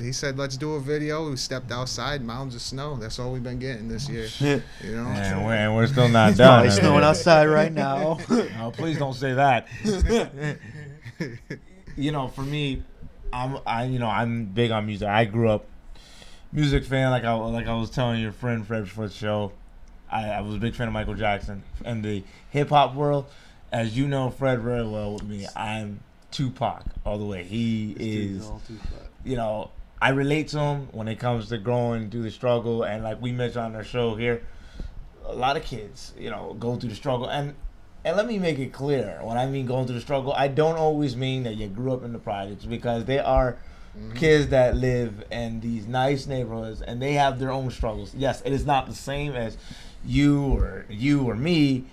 He said, let's do a video. We stepped outside, mountains of snow. That's all we've been getting this year. You know? And we're still not It's done. probably snowing outside right now. No, please don't say that. For me, I'm big on music. I grew up music fan. Like I was telling your friend Fred before the show. I was a big fan of Michael Jackson. And the hip hop world, as you know, Fred, very well with me, I'm Tupac all the way. He is, I relate to him when it comes to growing through the struggle. And like we mentioned on our show here, a lot of kids, go through the struggle. And let me make it clear, when I mean going through the struggle, I don't always mean that you grew up in the projects, because there are kids that live in these nice neighborhoods and they have their own struggles. Yes, it is not the same as you or me,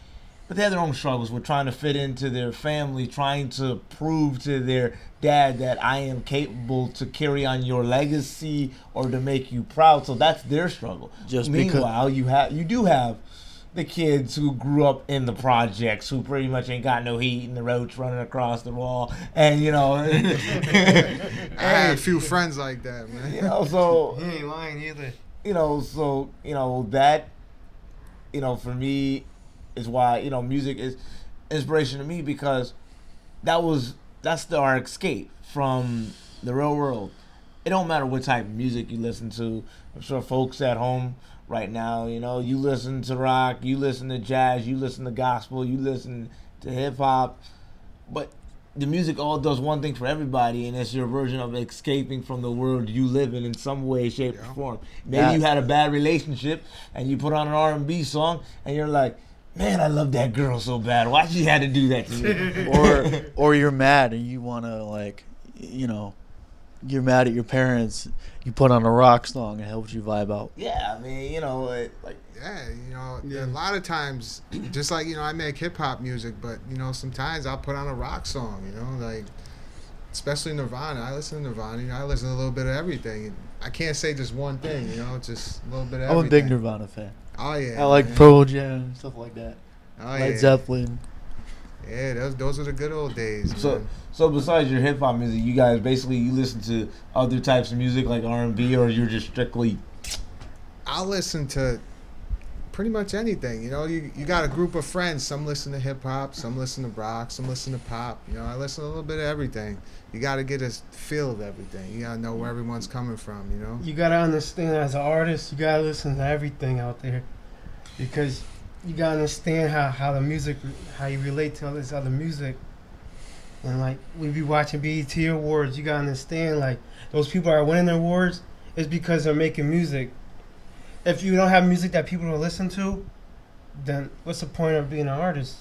but they have their own struggles with trying to fit into their family, trying to prove to their dad that I am capable to carry on your legacy or to make you proud. So that's their struggle. Meanwhile, you do have the kids who grew up in the projects, who pretty much ain't got no heat, and the roach running across the wall, and I had a few friends like that, man. So he ain't lying either. That, for me, is why music is inspiration to me, because that's our escape from the real world. It don't matter what type of music you listen to. I'm sure folks at home right now, you listen to rock, you listen to jazz, you listen to gospel, you listen to hip hop, but the music all does one thing for everybody, and it's your version of escaping from the world you live in some way, shape, or form. Maybe you had a bad relationship and you put on an R&B song and you're like, man, I love that girl so bad. Why she had to do that to me? or you're mad and you want to, you're mad at your parents. You put on a rock song and it helps you vibe out. Yeah, I mean, a lot of times, just like, I make hip-hop music, but, sometimes I'll put on a rock song, especially Nirvana. I listen to Nirvana. I listen to a little bit of everything. I can't say just one thing, just a little bit of everything. I'm a big Nirvana fan. Oh, yeah. I like Pearl Jam and stuff like that. Oh, Led Zeppelin. Yeah, those are the good old days, man. So besides your hip hop music, you guys basically you listen to other types of music like R&B, or you're just strictly? I'll listen to pretty much anything. You got a group of friends. Some listen to hip hop, some listen to rock, some listen to pop. I listen to a little bit of everything. You got to get a feel of everything. You got to know where everyone's coming from. You got to understand, as an artist, you got to listen to everything out there, because you got to understand how the music, how you relate to all this other music. And we be watching BET Awards, you got to understand, those people are winning the awards is because they're making music. If you don't have music that people don't listen to, then what's the point of being an artist?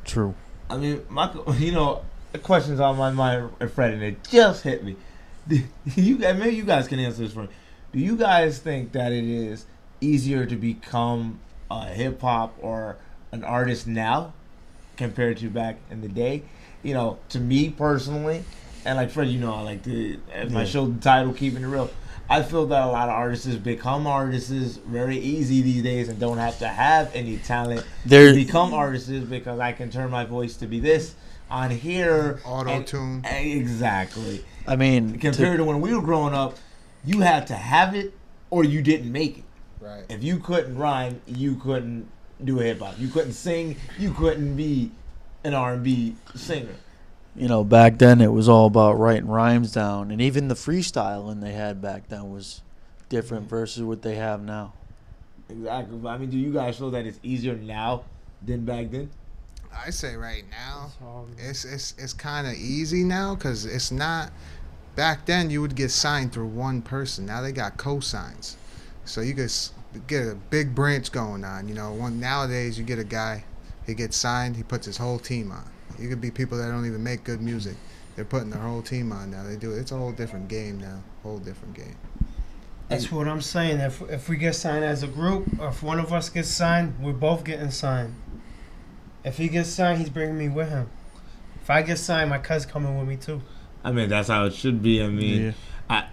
True. I mean, the question's on my mind, Fred, and it just hit me. Maybe you guys can answer this for me. Do you guys think that it is easier to become a hip hop or an artist now compared to back in the day? To me personally, and like Fred, I like to, as my show the title, Keeping It Real, I feel that a lot of artists become artists very easy these days and don't have to have any talent to become artists, because I can turn my voice to be this on here. Auto-tune. Exactly. I mean, compared to when we were growing up, you had to have it or you didn't make it. Right. If you couldn't rhyme, you couldn't do hip hop. You couldn't sing, you couldn't be an R&B singer. Back then it was all about writing rhymes down, and even the freestyling they had back then was different versus what they have now. Exactly. I mean, do you guys feel that it's easier now than back then? I say right now, it's kind of easy now, because it's not. Back then you would get signed through one person. Now they got cosigns, so you could get a big branch going on. Nowadays you get a guy, he gets signed, he puts his whole team on. You could be people that don't even make good music. They're putting their whole team on now. They do it. It's a whole different game now. Whole different game. That's what I'm saying. If we get signed as a group, or if one of us gets signed, we're both getting signed. If he gets signed, he's bringing me with him. If I get signed, my cousin's coming with me too. I mean, that's how it should be. I mean,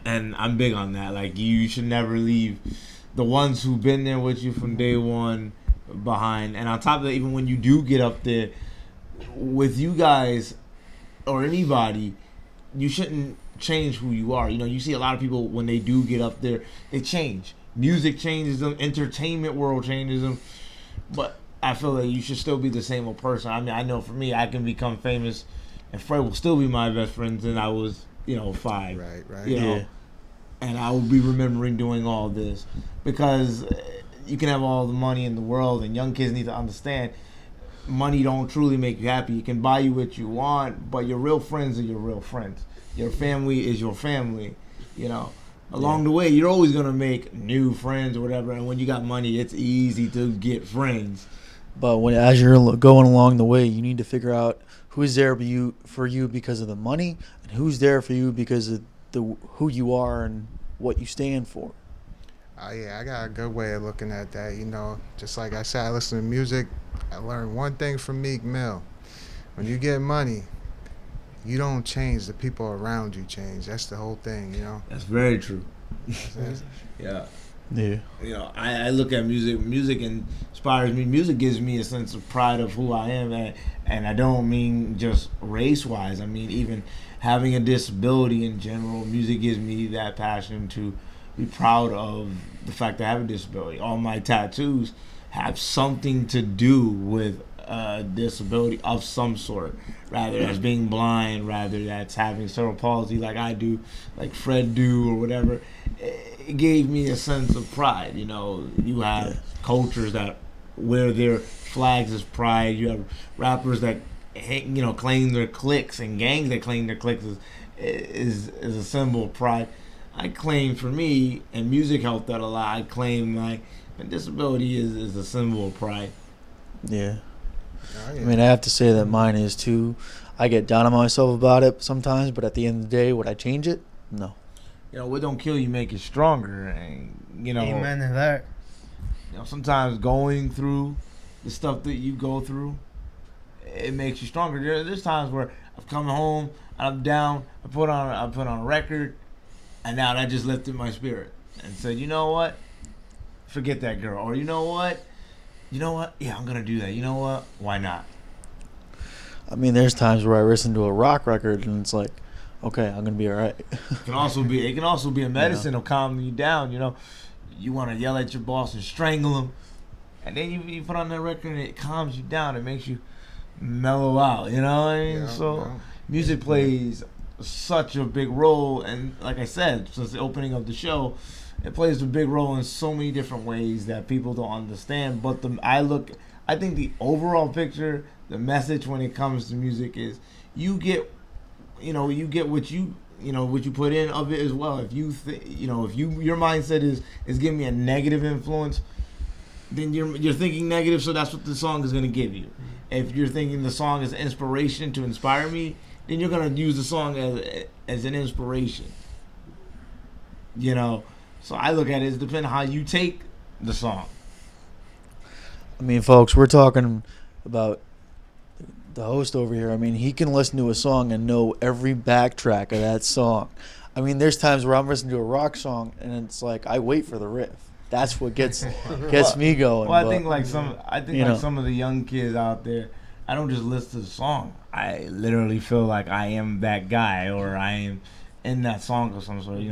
and I'm big on that. You should never leave the ones who've been there with you from day one behind. And on top of that, even when you do get up there with you guys or anybody, you shouldn't change who you are. You know, you see a lot of people when they do get up there, they change. Music changes them, entertainment world changes them, but I feel that you should still be the same old person. I mean, I know for me, I can become famous, and Fred will still be my best friend since I was, 5. Right. You know, and I will be remembering doing all this because you can have all the money in the world, and young kids need to understand money don't truly make you happy. It can buy you what you want, but your real friends are your real friends. Your family is your family, Along the way, you're always going to make new friends or whatever, and when you got money, it's easy to get friends. But as you're going along the way, you need to figure out who's there for you because of the money, and who's there for you because of who you are and what you stand for. Oh yeah, I got a good way of looking at that. Just like I said, I listen to music. I learned one thing from Meek Mill: when you get money, you don't change. The people around you change. That's the whole thing. That's very true. Yeah. I look at music. Music inspires me. Music gives me a sense of pride of who I am, and I don't mean just race-wise. I mean even having a disability in general. Music gives me that passion to be proud of the fact that I have a disability. All my tattoos have something to do with a disability of some sort, rather that's being blind, rather that's having cerebral palsy like I do, like Fred do, or whatever. It gave me a sense of pride. You have cultures that wear their flags as pride. You have rappers that claim their cliques, and gangs that claim their cliques is a symbol of pride. I claim for me, and music helped that a lot, I claim my disability is a symbol of pride. Yeah. Oh, yeah. I mean, I have to say that mine is too. I get down on myself about it sometimes, but at the end of the day, would I change it? No. What don't kill you make you stronger, and Amen to that. Sometimes going through the stuff that you go through, it makes you stronger. There's times where I've come home, I'm down, I put on a record, and now that just lifted my spirit and said, you know what? Forget that girl. Or you know what? Yeah, I'm gonna do that. You know what? Why not? I mean, there's times where I listen to a rock record and it's like, okay, I'm gonna be all right. It can also be a medicine of calming you down. You want to yell at your boss and strangle him, and then you put on that record and it calms you down. It makes you mellow out. You know what I mean? Music plays such a big role, and like I said, since the opening of the show, it plays a big role in so many different ways that people don't understand. But I think the overall picture, the message when it comes to music is you get what you put in of it as well. If you your mindset is giving me a negative influence, then you're thinking negative, so that's what the song is going to give you. If you're thinking the song is inspiration to inspire me, then you're going to use the song as an inspiration. So I look at it as depending on how you take the song. I mean, folks, we're talking about the host over here. I mean, he can listen to a song and know every backtrack of that song. I mean, there's times where I'm listening to a rock song and it's like I wait for the riff. That's what gets me going. Well, I think like some of the young kids out there, I don't just listen to the song. I literally feel like I am that guy, or I am in that song of some sort.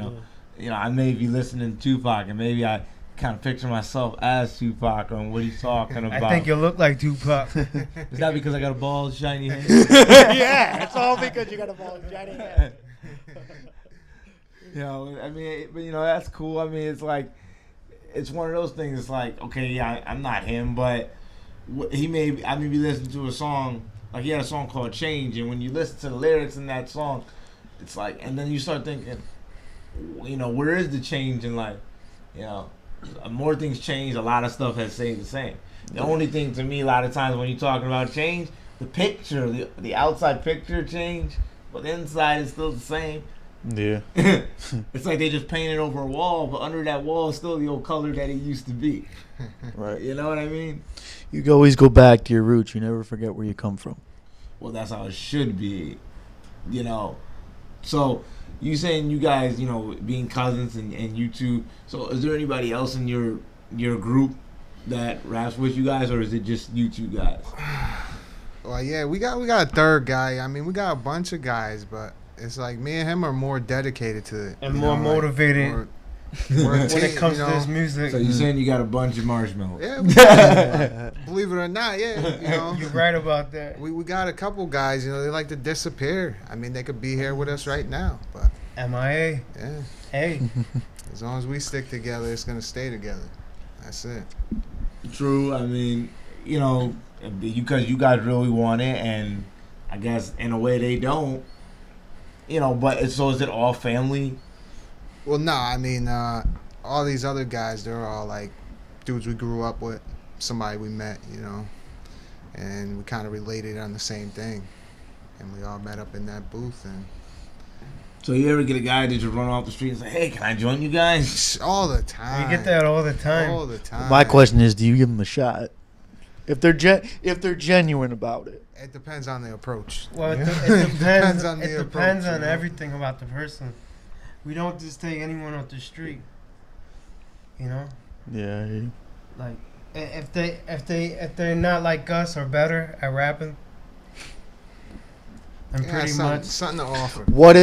I may be listening to Tupac, and maybe I kind of picture myself as Tupac on what he's talking about. I think you look like Tupac. Is that because I got a bald, shiny head? Yeah, it's all because you got a bald, shiny head. I mean, but that's cool. I mean, it's like, it's one of those things. It's like, okay, yeah, I'm not him, but I may be listening to a song, like he had a song called Change, and when you listen to the lyrics in that song, it's like, and then you start thinking, where is the change in life? More things change, a lot of stuff has stayed the same. The only thing to me, a lot of times when you're talking about change, the picture, the outside picture change, but the inside is still the same. Yeah. It's like they just painted over a wall, but under that wall is still the old color that it used to be. Right. You know what I mean? You always go back to your roots. You never forget where you come from. Well, that's how it should be. So you saying you guys, being cousins and you two. So is there anybody else in your group that raps with you guys, or is it just you two guys? Well, yeah, we got a third guy. I mean, we got a bunch of guys, but it's like me and him are more dedicated to it and more motivated. When it comes to this music. So you're saying you got a bunch of marshmallows? Yeah, believe it or not, yeah. You're right about that. We got a couple guys, they like to disappear. I mean, they could be here with us right now, but MIA. Yeah. Hey. As long as we stick together, it's gonna stay together. That's it. True. I mean, because you guys really want it, and I guess in a way they don't. But so is it all family? Well, no, I mean, all these other guys, they're all like dudes we grew up with, somebody we met, and we kind of related on the same thing, and we all met up in that booth. And so you ever get a guy that just run off the street and say, "Hey, can I join you guys?" All the time. We get that all the time. All the time. My question is, do you give them a shot? If they're genuine about it. It depends on the approach. Well, it depends on the it depends approach, on everything about the person. We don't just take anyone off the street. Yeah. Like if they're not like us or better at rapping, then pretty much something to offer. What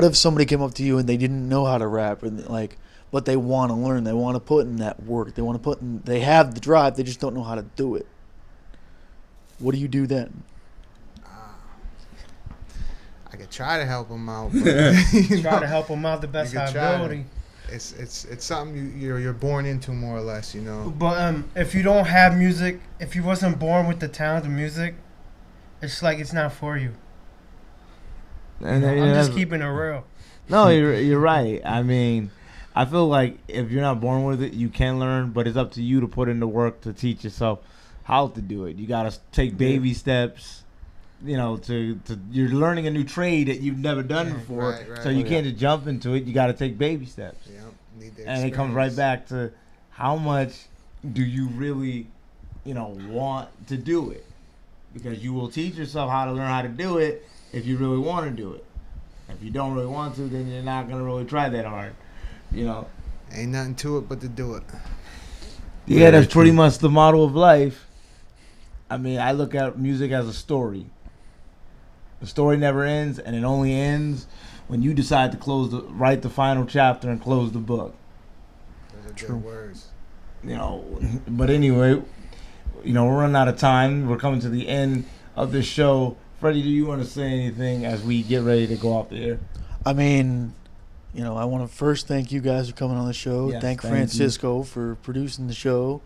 if somebody came up to you and they didn't know how to rap and but they want to learn, they want to put in that work, they have the drive, they just don't know how to do it. What do you do then? I could try to help them out. But, try to help them out the best of our ability. It's something you're born into, more or less, But if you don't have music, if you wasn't born with the talent of music, it's like it's not for you. And I'm just keeping it real. No, you're right. I mean, I feel like if you're not born with it, you can learn, but it's up to you to put in the work to teach yourself how to do it. You got to take baby steps. To you're learning a new trade that you've never done before, right, so you can't just jump into it. You got to take baby steps. Yep, need the and it comes right back to how much do you really, want to do it? Because you will teach yourself how to learn how to do it if you really want to do it. If you don't really want to, then you're not gonna really try that hard. Ain't nothing to it but to do it. Yeah, that's pretty much the motto of life. I mean, I look at music as a story. The story never ends, and it only ends when you decide to write the final chapter and close the book. Those are good words. But anyway, we're running out of time. We're coming to the end of the show. Freddie, do you want to say anything as we get ready to go off the air? I mean, I want to first thank you guys for coming on the show. Yes, thank Francisco for producing the show.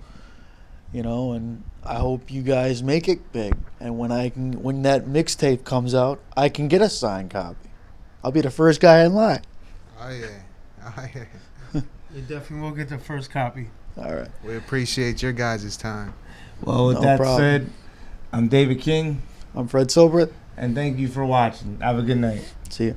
And I hope you guys make it big. And when that mixtape comes out, I can get a signed copy. I'll be the first guy in line. Oh yeah. You definitely will get the first copy. All right. We appreciate your guys' time. Well, with that said, I'm David King. I'm Fred Sobret. And thank you for watching. Have a good night. See ya.